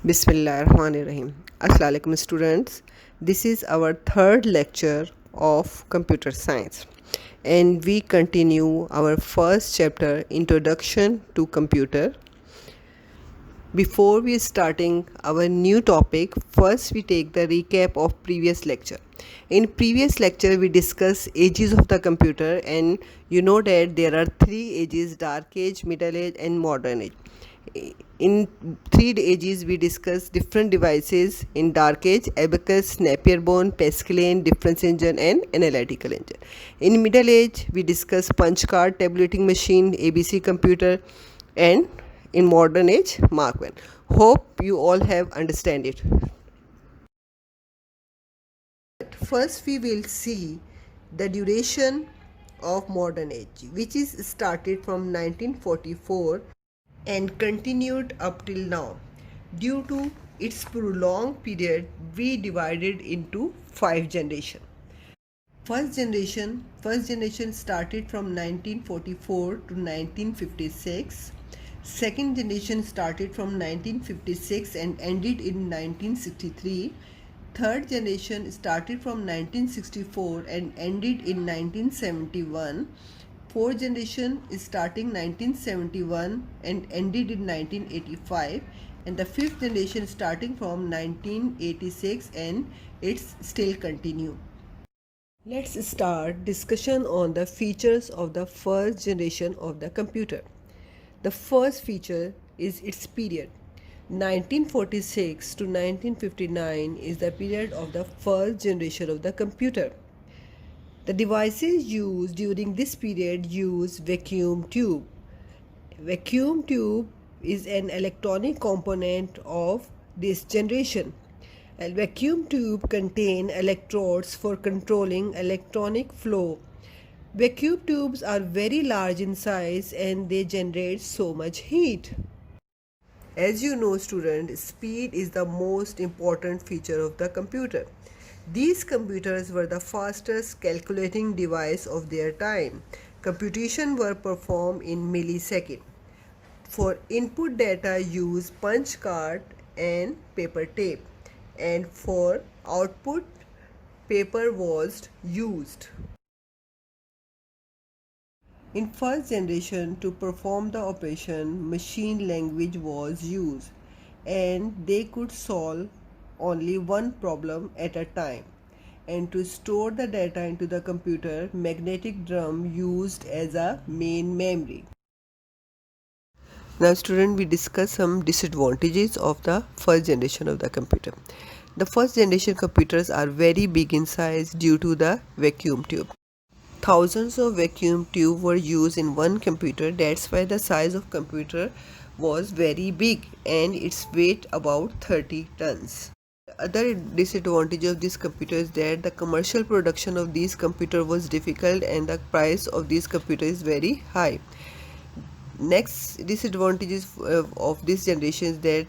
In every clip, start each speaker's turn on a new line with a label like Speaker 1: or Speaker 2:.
Speaker 1: Bismillahirrahmanirrahim. Assalamu alaikum students. This is our third lecture of computer science and we continue our first chapter, Introduction to Computer. Before we starting our new topic, first we take the recap of previous lecture. In previous lecture we discuss ages of the computer, and you know that there are three ages: dark age, middle age and modern age. In three ages we discuss different devices. In dark age, abacus, Napier bone, Pascaline, difference engine and analytical engine. In middle age we discuss punch card, tabulating machine, ABC computer, and in modern age, Mark I. Hope you all have understand it. First we will see the duration of modern age, which is started from 1944 and continued up till now. Due to its prolonged period, we divided into 5 generations. First generation started from 1944 to 1956. Second generation started from 1956 and ended in 1963. Third generation started from 1964 and ended in 1971. Fourth generation is starting 1971 and ended in 1985, and the fifth generation starting from 1986 and it's still continue. Let's start discussion on the features of the first generation of the computer. The first feature is its period. 1946 to 1959 is the period of the first generation of the computer. The devices used during this period use vacuum tube. Vacuum tube is an electronic component of this generation. A vacuum tube contain electrodes for controlling electronic flow. Vacuum tubes are very large in size and they generate so much heat. As you know, student, speed is the most important feature of the computer. These computers were the fastest calculating device of their time. Computation were performed in milliseconds. For input data use punch card and paper tape, and for output paper was used. In first generation, to perform the operation, machine language was used and they could solve only one problem at a time. And to store the data into the computer, magnetic drum used as a main memory. Now student, we discuss some disadvantages of the first generation of the computer. The first generation computers are very big in size due to the vacuum tube. Thousands of vacuum tubes were used in one computer. That's why the size of computer was very big and its weight about 30 tons. Other disadvantage of this computer is that the commercial production of these computer was difficult and the price of these computer is very high. Next disadvantages of this generation is that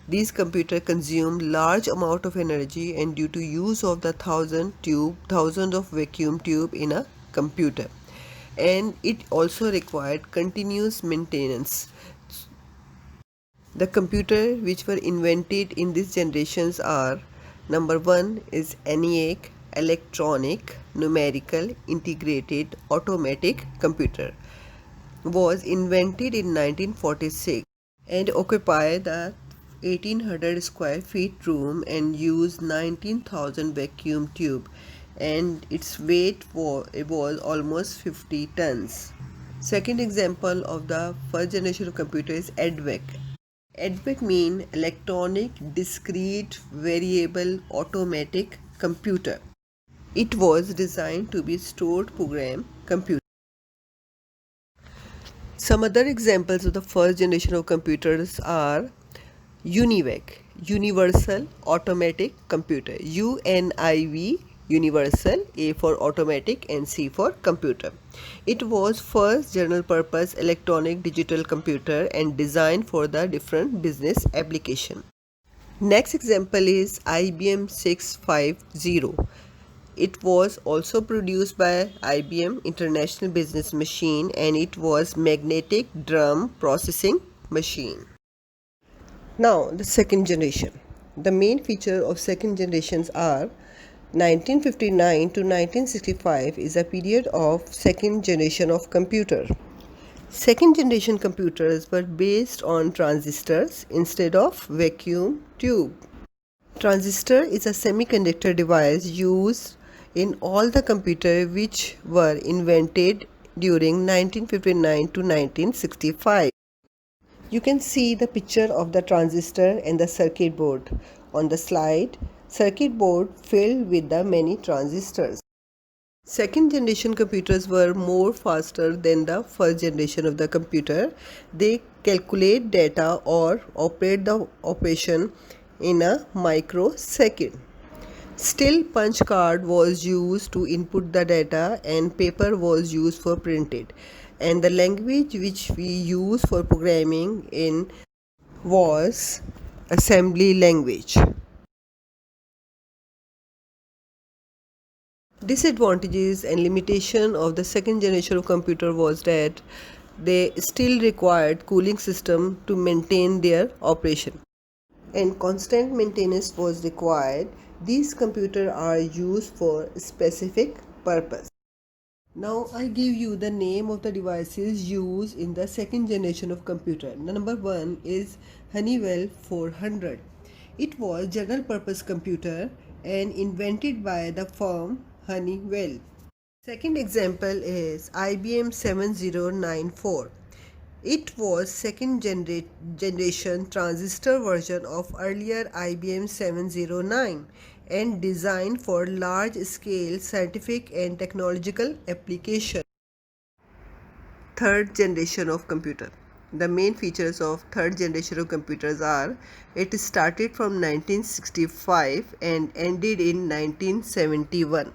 Speaker 1: these computers consume large amount of energy, and due to use of the thousands of vacuum tube in a computer, and it also required continuous maintenance. The computer which were invented in these generations are: number 1 is ENIAC, electronic numerical integrated automatic computer, was invented in 1946 and occupy the 1800 square feet room and use 19,000 vacuum tube, and its weight was almost 50 tons. Second example of the first generation of computer is EDVAC. EDVAC means electronic discrete variable automatic computer. It was designed to be stored program computer. Some other examples of the first generation of computers are UNIVAC, Universal Automatic Computer, UNIV, Universal, A for automatic and C for computer. It was first general purpose electronic digital computer and designed for the different business application. Next example is IBM 650. It was also produced by IBM International Business Machine and it was magnetic drum processing machine. Now, the second generation. The main feature of second generations are 1959 to 1965 is a period of second generation of computer. Second generation computers were based on transistors instead of vacuum tube. Transistor is a semiconductor device used in all the computers which were invented during 1959 to 1965. You can see the picture of the transistor and the circuit board on the slide. Circuit board filled with the many transistors. Second generation computers were more faster than the first generation of the computer. They calculate data or operate the operation in a microsecond. Still, punch card was used to input the data and paper was used for printed. And the language which we use for programming in was assembly language. Disadvantages and limitation of the second generation of computer was that they still required cooling system to maintain their operation, and constant maintenance was required. These computers are used for specific purpose. Now I give you the name of the devices used in the second generation of computer. Number one is Honeywell 400. It was general purpose computer and invented by the firm Honeywell. Second example is IBM 7094. It was second generation transistor version of earlier IBM 709 and designed for large scale scientific and technological application. Third generation of computer. The main features of third generation of computers are it started from 1965 and ended in 1971.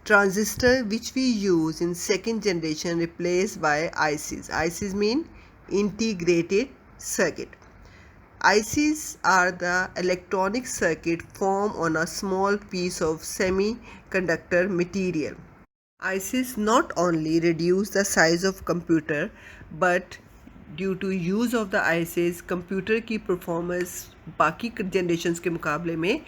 Speaker 1: Transistor which we use in second generation replaced by ICs. ICs mean integrated circuit. ICs are the electronic circuit formed on a small piece of semiconductor material. ICs not only reduce the size of computer but due to use of the ICs computer की performance बाकी generations के मुकाबले में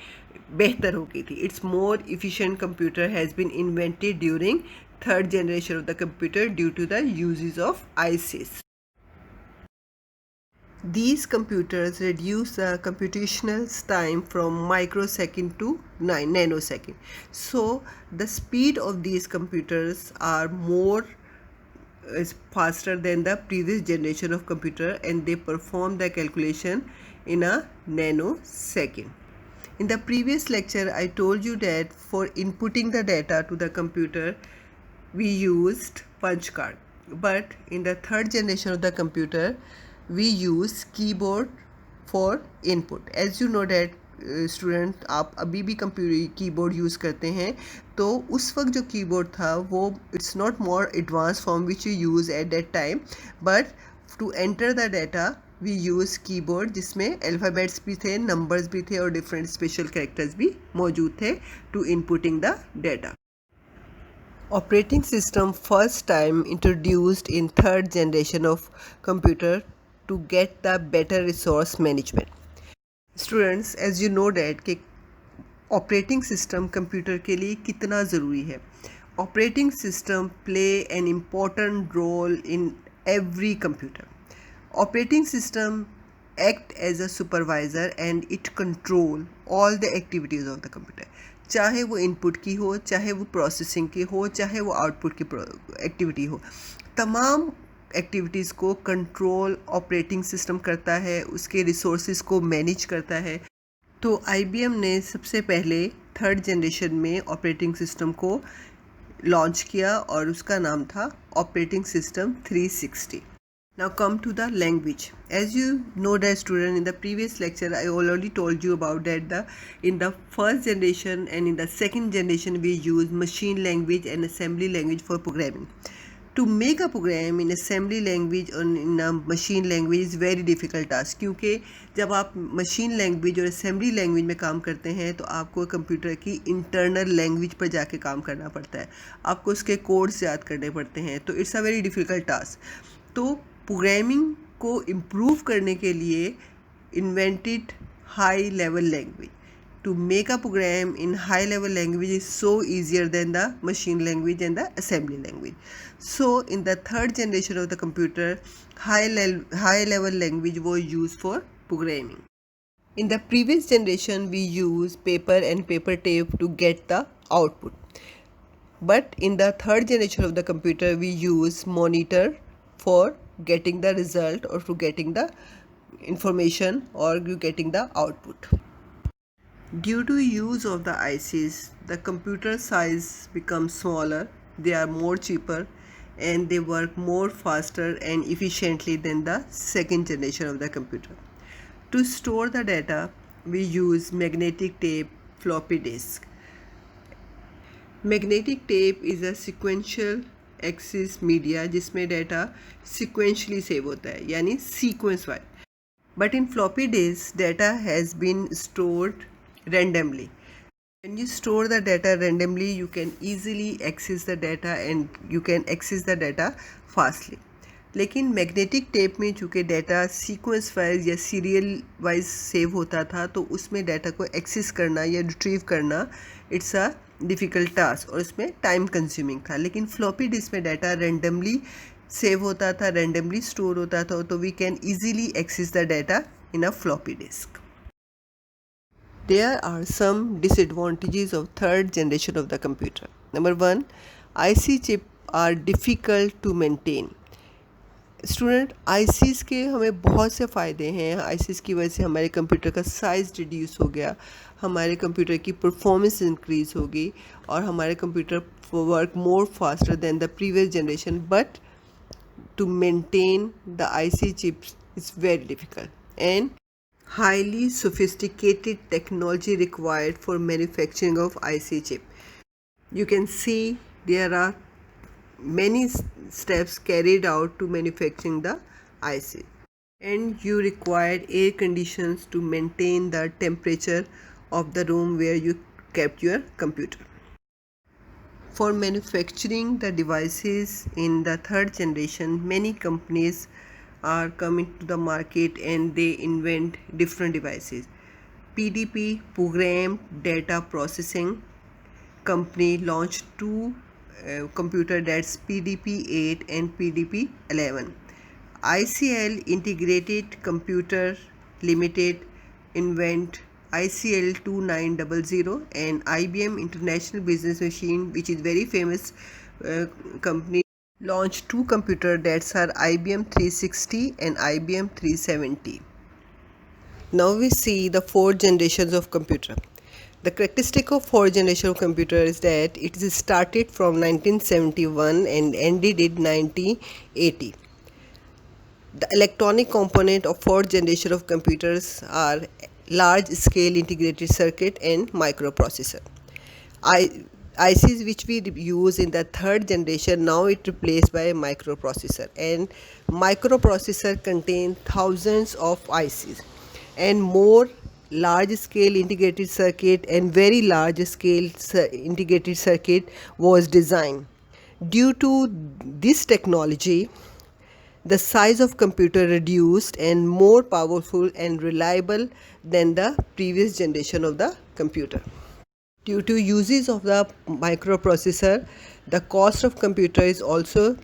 Speaker 1: बेहतर हो गई थी. Its more efficient computer has been invented during third generation of the computer due to the uses of ICs. These computers reduce the computational time from microsecond to nanosecond. So the speed of these computers are more is faster than the previous generation of computer and they perform the calculation in a nanosecond. In the previous lecture, I told you that for inputting the data to the computer, we used punch card. But in the third generation of the computer, we use keyboard for input. As you know that student आप अभी भी computer keyboard use करते हैं तो उस वक्त जो keyboard था वो it's not more advance form which you use at that time but to enter the data we use keyboard जिसमें अल्फ़ाबेट्स भी थे नंबर्स भी थे और डिफरेंट स्पेशल कैरेक्टर्स भी मौजूद थे to inputting the data. Operating system first time introduced in third generation of computer to get the better resource management. Students, as you know that कि operating system computer के लिए कितना ज़रूरी है. Operating system play an important role in every computer. Operating system act as a supervisor and it control all the activities of the computer. चाहे वो input की हो, चाहे वो प्रोसेसिंग की हो, चाहे वो आउटपुट की एक्टिविटी हो, तमाम एक्टिविटीज़ को कंट्रोल ऑपरेटिंग सिस्टम करता है, उसके रिसोर्सेज को मैनेज करता है. तो IBM ने सबसे पहले थर्ड जनरेशन में ऑपरेटिंग सिस्टम को लॉन्च किया और उसका नाम था operating system 360. Now come to the language. As you know that student, in the previous lecture I already told you about that in the first generation and in the second generation we use machine language and assembly language for programming. To make a program in assembly language or in a machine language is very difficult task क्योंकि जब आप machine language और assembly language में काम करते हैं तो आपको कंप्यूटर की internal language पर जाके काम करना पड़ता है, आपको उसके कोड्स याद करने पड़ते हैं, तो it's a very difficult task. तो प्रोग्रामिंग को इम्प्रूव करने के लिए invented high level language. To make a program in high level language is so easier than the machine language and the assembly language. So in the third generation of the computer, high level language was used for programming. In the previous generation, we use paper and paper tape to get the output. But in the third generation of the computer, we use monitor for getting the result or for getting the information or getting the output. Due to use of the ICs, the computer size becomes smaller, they are more cheaper, and they work more faster and efficiently than the second generation of the computer. To store the data, we use magnetic tape floppy disk. Magnetic tape is a sequential access media जिसमें data sequentially save होता है यानी sequence wise. But in floppy disk data has been stored randomly. When you store the data randomly, you can easily access the data and you can access the data fastly. लेकिन magnetic tape में चूँकि data sequence wise या serial wise save होता था तो उसमें data को access करना या रिट्रीव करना इट्स अ डिफ़िकल्ट टास्क और उसमें टाइम कंज्यूमिंग था. लेकिन फ्लॉपी डिस्क में डाटा रेंडमली सेव होता था, रेंडमली स्टोर होता था, तो we can easily access the data in a floppy disk. There are some disadvantages of third generation of the computer. Number one, IC chip are difficult to maintain. Student ICs के हमें बहुत से फ़ायदे हैं. ICs की वजह से हमारे कंप्यूटर का साइज़ रिड्यूस हो गया, हमारे कंप्यूटर की परफॉर्मेंस इंक्रीज़ होगी और हमारे computer work more faster than the previous generation. But to maintain the IC chips is very difficult and highly sophisticated technology required for manufacturing of IC chip. You can see there are many steps carried out to manufacturing the IC, and you required air conditions to maintain the temperature of the room where you kept your computer. For manufacturing the devices in the third generation, many companies are coming to the market and they invent different devices. PDP, Programmed Data Processing company, launched two computer, that's PDP-8 and PDP-11. ICL Integrated Computer Limited invent ICL 2900, and IBM International Business Machine, which is very famous company, launched two computers, that are IBM 360 and IBM 370. Now we see the four generations of computer. The characteristic of fourth generation of computer is that it is started from 1971 and ended in 1980. The electronic component of fourth generation of computers are large scale integrated circuit and microprocessor. ICs which we use in the third generation, now it replaced by a microprocessor, and microprocessor contain thousands of ICs, and more large scale integrated circuit and very large scale integrated circuit was designed. Due to this technology, the size of computer reduced and more powerful and reliable than the previous generation of the computer. Due to uses of the microprocessor, the cost of computer is also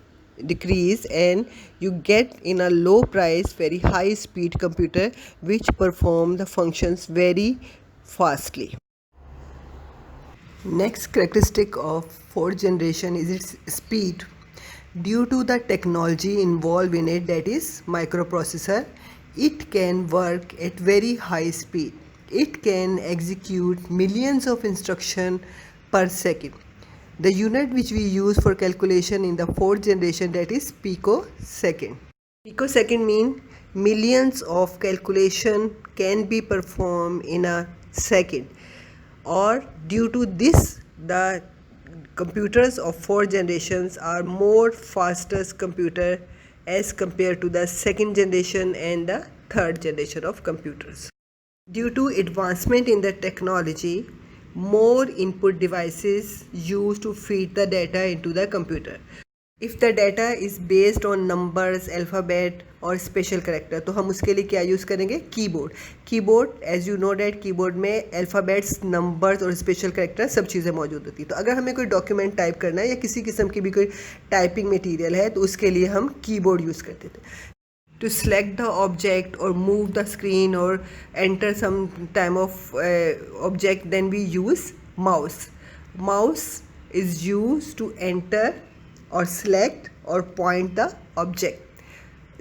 Speaker 1: decreased and you get in a low price very high speed computer which perform the functions very fastly. Next characteristic of fourth generation is its speed. Due to the technology involved in it, that is microprocessor, it can work at very high speed. It can execute millions of instructions per second. The unit which we use for calculation in the fourth generation, that is picosecond. Picosecond means millions of calculation can be performed in a second. Or due to this, the computers of fourth generations are more fastest computer as compared to the second generation and the third generation of computers. Due to advancement in the technology, more input devices used to feed the data into the computer. If the data is based on numbers, alphabet और special character, तो हम उसके लिए क्या use करेंगे? Keyboard. Keyboard, as you know that, keyboard में alphabets, numbers और special character सब चीज़ें मौजूद होती हैं। तो अगर हमें कोई डॉक्यूमेंट टाइप करना है या किसी किस्म की भी कोई टाइपिंग मटीरियल है तो उसके लिए हम कीबोर्ड यूज़ करते थे। To select the object or move the screen or enter some type of object, then we use mouse. Mouse is used to enter or select or point the object.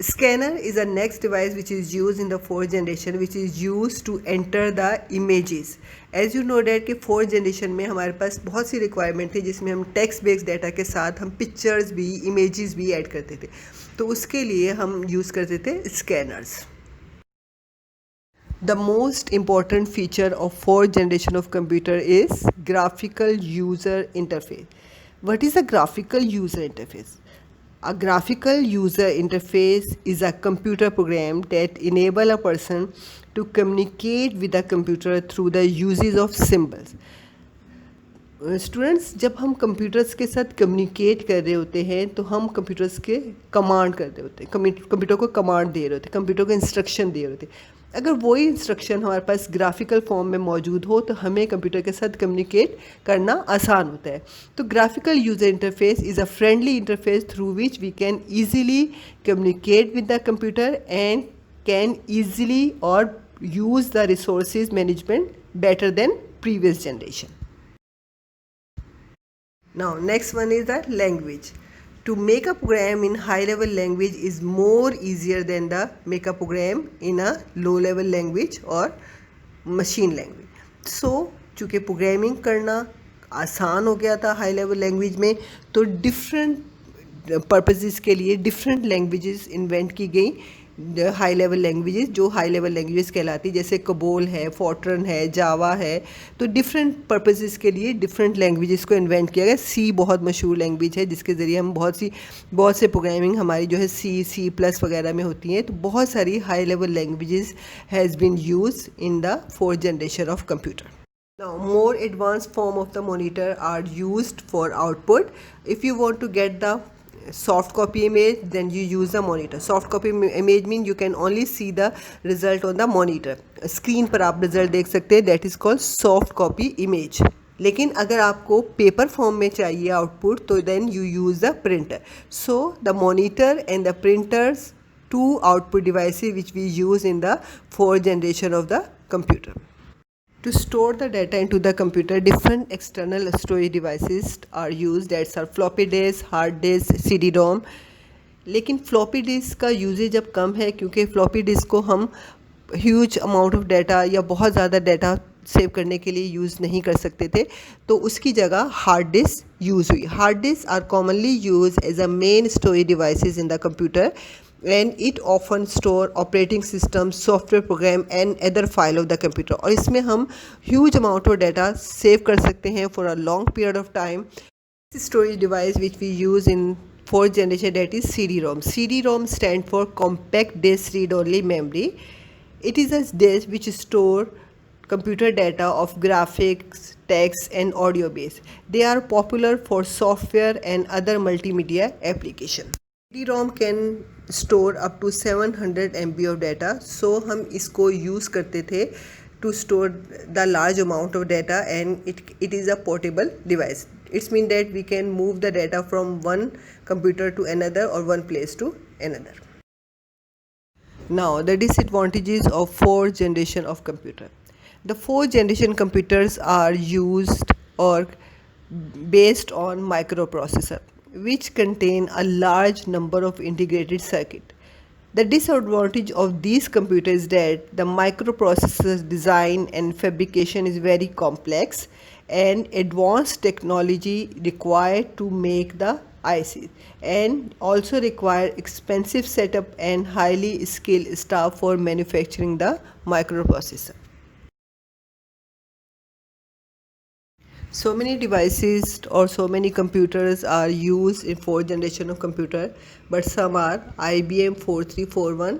Speaker 1: Scanner is the next device which is used in the fourth generation, which is used to enter the images. As you know that कि fourth generation में हमारे पास बहुत सी requirement थी जिसमें हम text based data के साथ हम पिक्चर्स भी, इमेजेस भी ऐड करते थे, तो उसके लिए हम यूज़ करते थे scanners. The most important feature of fourth generation of computer is graphical user interface. What is a graphical user interface? A graphical user interface is a computer program that enable a person to communicate with the computer through the uses of symbols. Students, जब हम computers के साथ communicate कर रहे होते हैं तो हम कंप्यूटर्स के कमांड कर रहे होते हैं, कंप्यूटर को कमांड दे रहे होते हैं, कंप्यूटर को इंस्ट्रक्शन दे रहे होते हैं. अगर वही इंस्ट्रक्शन हमारे पास ग्राफिकल फॉर्म में मौजूद हो तो हमें कंप्यूटर के साथ कम्युनिकेट करना आसान होता है. तो graphical user interface is a friendly interface through which we can easily communicate with the computer and can easily और use the resources management better than previous generation. Now next one is the language. To make a program in high level language is more easier than the make a program in a low level language or machine language. So चूँकि programming करना आसान हो गया था high level language में, तो different purposes के लिए डिफरेंट लैंग्वेजेस इन्वेंट की गई, हाई लेवल लैंग्वेजेस जो हाई लेवल लैंग्वेजेस कहलाती, जैसे कबोल है, फोर्ट्रन है, जावा है. तो डिफरेंट पर्पसेस के लिए डिफरेंट लैंग्वेजेस को इन्वेंट किया गया. सी बहुत मशहूर लैंग्वेज है जिसके ज़रिए हम बहुत से प्रोग्रामिंग हमारी जो है सी प्लस वगैरह में होती हैं. तो बहुत सारी high level languages has been use in the fourth generation of computer. Now more advanced form of the monitor are used for output. If you want to get the soft copy image, then you use the monitor. Soft copy image mean you can only see the result on the monitor. Screen पर आप result देख सकते हैं, that is called soft copy image. लेकिन अगर आपको paper form में चाहिए आउटपुट तो then you use the printer. So the monitor and the printers, two output devices which we use in the fourth generation of the computer. To store the data into the computer, different external storage devices are used. That's are floppy disk, hard disk, CD-ROM. लेकिन floppy disc का usage अब कम है क्योंकि floppy disk को हम huge amount of data या बहुत ज़्यादा डाटा सेव करने के लिए यूज़ नहीं कर सकते थे, तो उसकी जगह हार्ड डिस्क यूज़ हुई. Hard disk are commonly use as a main storage devices in the computer and it often store operating system, software program and other file of the computer. और इसमें हम huge amount of data save कर सकते हैं for a long period of time. This storage device which we use in fourth generation, that is CD-ROM. CD-ROM stand for compact disk read only memory. It is a disk which store computer data of graphics, text and audio base. They are popular for software and other multimedia application. CD-ROM can store up to 700 MB of data. So हम इसको use करते थे to store the large amount of data and it is a portable device. It means that we can move the data from one computer to another or one place to another. Now the disadvantages of fourth generation of computer. The fourth generation computers are used or based on microprocessor which contain a large number of integrated circuit. The disadvantage of these computers is that the microprocessor design and fabrication is very complex and advanced technology required to make the ICs, and also require expensive setup and highly skilled staff for manufacturing the microprocessor. So many devices or so many computers are used in fourth generation of computer, but some are IBM 4341,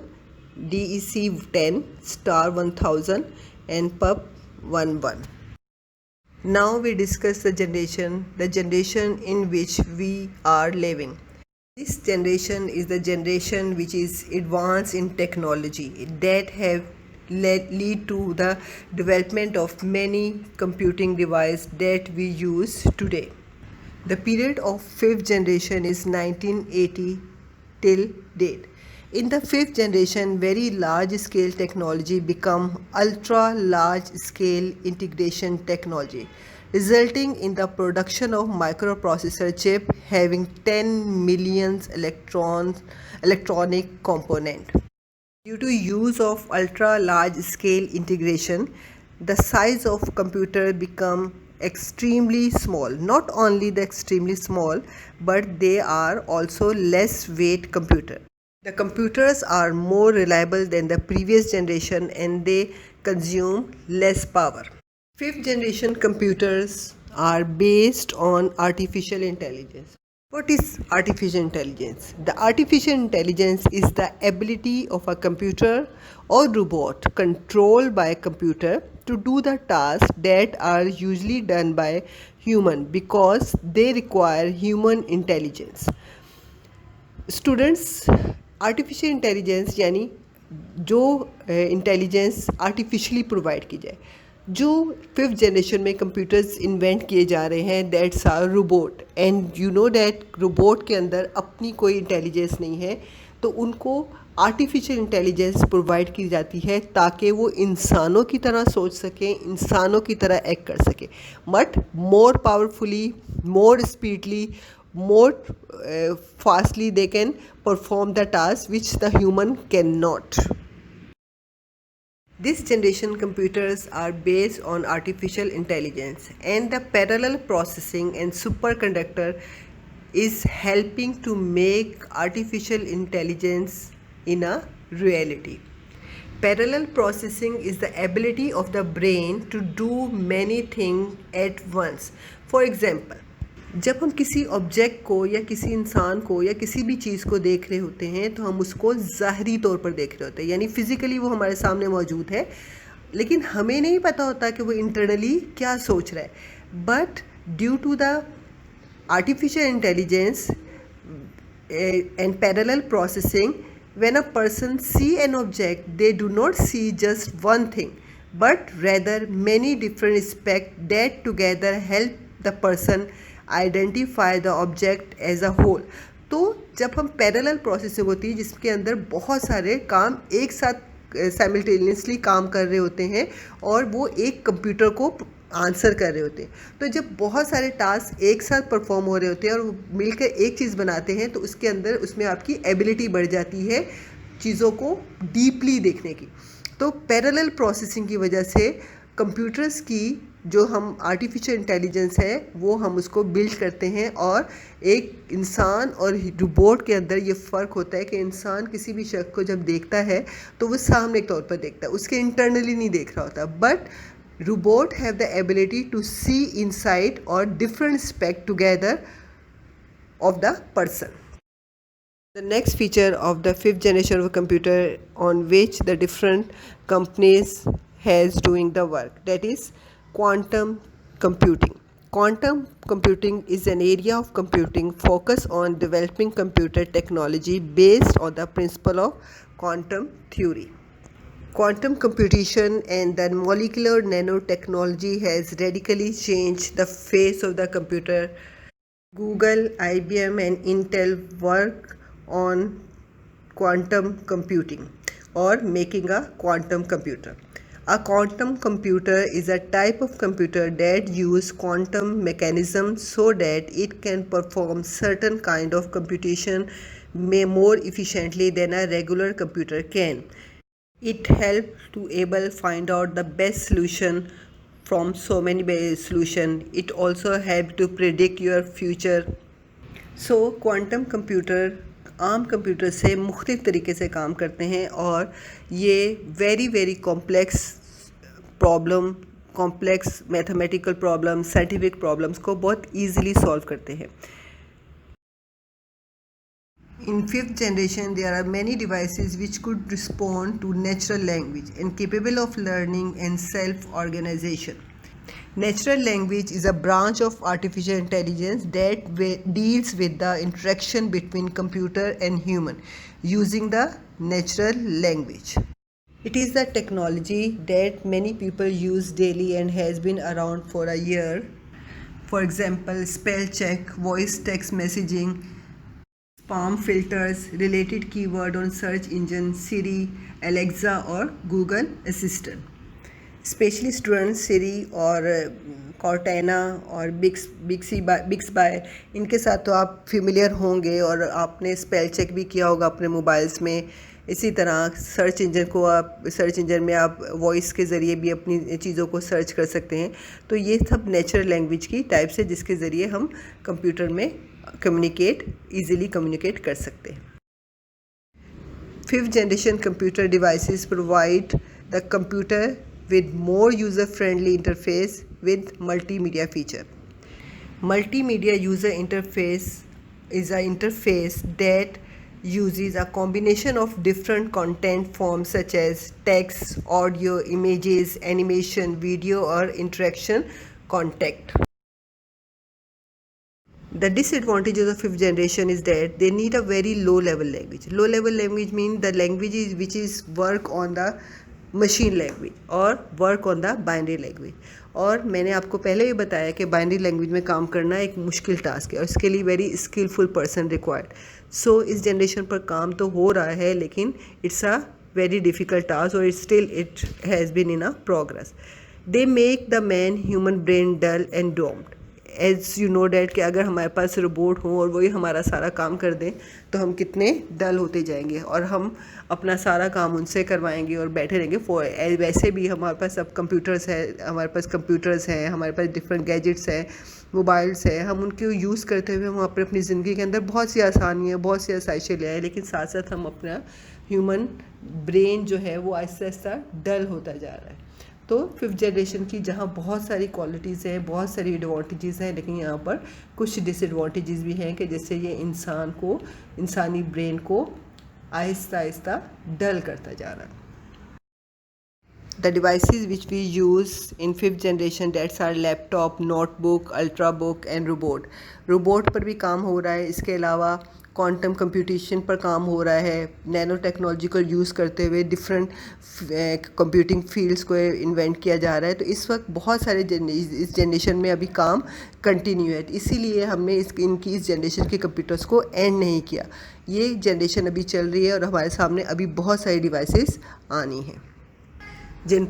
Speaker 1: DEC 10, Star 1000 and PUB 11. Now we discuss the generation in which we are living. This generation is the generation which is advanced in technology that have lead to the development of many computing devices that we use today. The period of fifth generation is 1980 till date. In the fifth generation, very large scale technology become ultra large scale integration technology, resulting in the production of microprocessor chip having 10 million electronic component. Due to use of ultra large scale integration, the size of computer become extremely small. Not only the extremely small, but they are also less weight computer. The computers are more reliable than the previous generation and they consume less power. Fifth generation computers are based on artificial intelligence. What is artificial intelligence? The artificial intelligence is the ability of a computer or robot controlled by a computer to do the tasks that are usually done by human because they require human intelligence. Students artificial intelligence यानी जो intelligence artificially provide की जाए, जो fifth generation में computers invent किए जा रहे हैं, that's are robot and you know that robot के अंदर अपनी कोई इंटेलिजेंस नहीं है, तो उनको आर्टिफिशियल इंटेलिजेंस प्रोवाइड की जाती है ताकि वो इंसानों की तरह सोच सकें, इंसानों की तरह एक्ट कर सकें, but more powerfully, more speedily, more fastly they can perform the tasks which the human cannot. This generation computers are based on artificial intelligence and the parallel processing and superconductor is helping to make artificial intelligence in a reality. Parallel processing is the ability of the brain to do many things at once. For example, जब हम किसी object को या किसी इंसान को या किसी भी चीज़ को देख रहे होते हैं तो हम उसको ज़ाहरी तौर पर देख रहे होते हैं, यानी फिज़िकली वो हमारे सामने मौजूद है, लेकिन हमें नहीं पता होता कि वो इंटरनली क्या सोच रहा है. But due to the artificial intelligence and parallel processing, when a person see an object, they do not see just one thing but rather many different aspects that together help the person identify the object as a whole. तो जब हम parallel processing होती है जिसके अंदर बहुत सारे काम एक साथ साइमल्टेनियसली काम कर रहे होते हैं और वो एक कंप्यूटर को आंसर कर रहे होते हैं, तो जब बहुत सारे टास्क एक साथ परफॉर्म हो रहे होते हैं और वो मिलकर एक चीज़ बनाते हैं तो उसके अंदर उसमें आपकी एबिलिटी बढ़ जाती है चीज़ों को डीपली देखने की. तो पैरेलल प्रोसेसिंग की वजह से कंप्यूटर्स की जो हम आर्टिफिशियल इंटेलिजेंस है वो हम उसको बिल्ड करते हैं, और एक इंसान और रोबोट के अंदर ये फ़र्क होता है कि इंसान किसी भी शख्स को जब देखता है तो वो सामने के तौर पर देखता है, उसके इंटरनली नहीं देख रहा होता, but robot have the ability to see inside or different aspect together of the person. The next feature of the fifth generation of computer on which the different companies has doing the work, that is quantum computing. Quantum computing is an area of computing focused on developing computer technology based on the principle of quantum theory. Quantum computation and the molecular nanotechnology has radically changed the face of the computer. Google, IBM and Intel work on quantum computing or making a quantum computer. A quantum computer is a type of computer that uses quantum mechanism so that it can perform certain kind of computation more efficiently than a regular computer can. It helps to able find out the best solution from so many solution. It also helps to predict your future. So quantum computer आम computer से मुख्तलिफ तरीके से काम करते हैं और ये very complex problem, complex mathematical problem, scientific problems को बहुत ईजीली सॉल्व करते हैं. In fifth generation, there are many devices which could respond to natural language and capable of learning and self-organization. Natural language is a branch of artificial intelligence that deals with the interaction between computer and human using the natural language. It is the technology that many people use daily and has been around for a year. For example, spell check, voice text messaging, spam filters, related keyword on search engine, Siri, Alexa और Google Assistant. Specially students सिरी और कॉर्टेना और बिक्स bye इनके साथ तो आप familiar होंगे और आपने स्पेल चेक भी किया होगा अपने मोबाइल्स में. इसी तरह सर्च इंजन में आप वॉइस के ज़रिए भी अपनी चीज़ों को सर्च कर सकते हैं. तो ये सब नेचुरल लैंग्वेज की टाइप्स है जिसके ज़रिए हम कंप्यूटर में ईज़िली कम्युनिकेट कर सकते हैं. 5th generation computer devices provide the computer with more user-friendly interface with multimedia feature. Multimedia user interface is an interface that uses a combination of different content forms such as text, audio, images, animation, video or interaction content. The disadvantage of the 5th generation is that they need a very low level language. Low level language means the language which is work on the machine language और work on the binary language. और मैंने आपको पहले भी बताया कि binary language में काम करना एक मुश्किल टास्क है और इसके लिए very skilful person required. So इस जनरेशन पर काम तो हो रहा है लेकिन it's a very difficult task और it has been in a progress. They make the man human brain dull and doomed. As you know that कि अगर हमारे पास रोबोट हो और वही हमारा सारा काम कर दें तो हम कितने डल होते जाएंगे और हम अपना सारा काम उनसे करवाएंगे और बैठे रहेंगे. वैसे भी हमारे पास अब कंप्यूटर्स हैं, हमारे पास डिफरेंट गैजेट्स हैं, मोबाइल्स हैं. हम उनके यूज़ करते हुए हम अपनी ज़िंदगी के अंदर बहुत सी आसानियाँ, बहुत सी आसाइशें ले आए, लेकिन साथ साथ हम अपना ह्यूमन ब्रेन जो है वो आहिस्ता आहिस्ता डल होता जा रहा है. तो 5th जनरेशन की जहाँ बहुत सारी क्वालिटीज़ हैं, बहुत सारी एडवांटेजेस हैं, लेकिन यहाँ पर कुछ डिसएडवांटेजेस भी हैं कि जैसे ये इंसानी ब्रेन को आहिस्ता आहिस्ता डल करता जा रहा है. The devices which we use in 5th generation, that's our laptop, notebook, ultrabook and robot. Robot पर भी काम हो रहा है. इसके अलावा क्वांटम कंप्यूटेशन पर काम हो रहा है. नैनो टेक्नोलॉजी को यूज़ करते हुए डिफरेंट कंप्यूटिंग फील्ड्स को इन्वेंट किया जा रहा है. तो इस वक्त बहुत सारे इस जनरेशन में अभी काम कंटिन्यू है. इसीलिए हमने इनकी इस जनरेशन के कंप्यूटर्स को एंड नहीं किया. ये जनरेशन अभी चल रही है और हमारे सामने अभी बहुत सारी डिवाइसेस आनी हैं जिन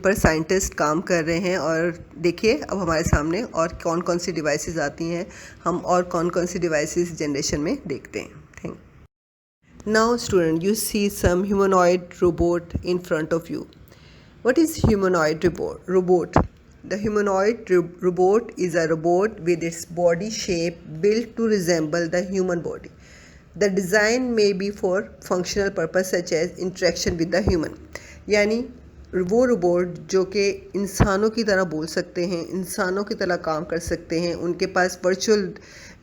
Speaker 1: पर साइंटिस्ट काम कर रहे हैं. और देखिए अब हमारे सामने और कौन कौन सी डिवाइसेस आती हैं, हम और कौन कौन सी डिवाइसेस जनरेशन में देखते हैं. Thank you. Now student, you see some humanoid robot in front of you. What is humanoid robot? The humanoid robot is a robot with its body shape built to resemble the human body. The design may be for functional purpose such as interaction with the human. यानी वो robot जो कि इंसानों की तरह बोल सकते हैं, इंसानों की तरह काम कर सकते हैं, उनके पास वर्चुअल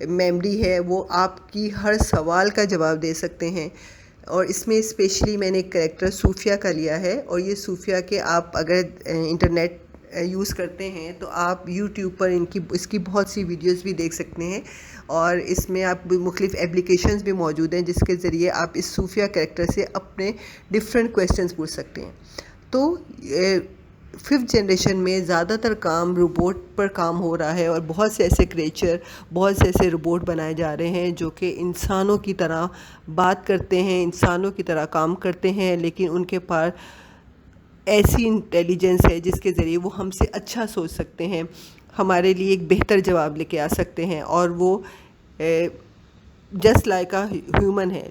Speaker 1: मेमोरी है, वो आपकी हर सवाल का जवाब दे सकते हैं. और इसमें स्पेशली मैंने एक कैरेक्टर सूफिया का लिया है. और ये सूफिया के आप अगर इंटरनेट यूज़ करते हैं तो आप यूट्यूब पर इसकी बहुत सी वीडियोस भी देख सकते हैं. और इसमें आप मुख्तलिफ एप्लीकेशंस भी मौजूद हैं जिसके ज़रिए आप इस सूफिया कैरेक्टर से अपने डिफरेंट क्वेश्चंस पूछ सकते हैं. तो 5th जनरेशन में ज़्यादातर काम रोबोट पर काम हो रहा है और बहुत से ऐसे क्रिएचर, बहुत से ऐसे रोबोट बनाए जा रहे हैं जो कि इंसानों की तरह बात करते हैं, इंसानों की तरह काम करते हैं, लेकिन उनके पास ऐसी इंटेलिजेंस है जिसके ज़रिए वो हमसे अच्छा सोच सकते हैं, हमारे लिए एक बेहतर जवाब लेके आ सकते हैं और वो जस्ट लाइक अ ह्यूमन है.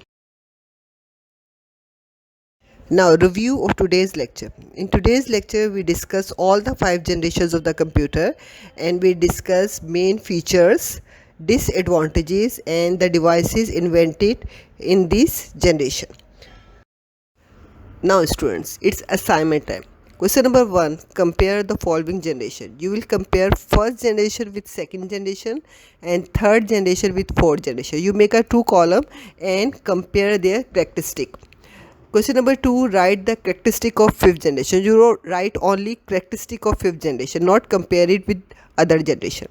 Speaker 1: Now review of today's lecture. In today's lecture we discuss all the 5 generations of the computer and we discuss main features, disadvantages and the devices invented in this generation. Now students, it's assignment time. Question number 1, compare the following generation. You will compare first generation with second generation and third generation with fourth generation. You make a 2 column and compare their characteristic. Question number 2, write the characteristic of fifth generation. You write only characteristic of fifth generation, not compare it with other generation.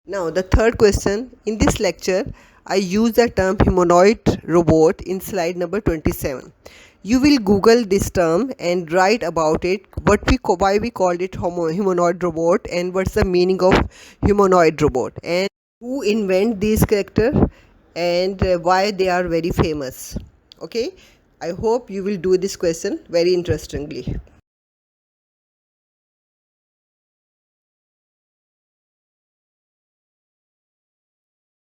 Speaker 1: Now the third question, in this lecture I use the term humanoid robot in slide number 27. You will Google this term and write about it, why we called it humanoid robot, and what's the meaning of humanoid robot, and who invent these characters, and why they are very famous. Okay, I hope you will do this question very interestingly.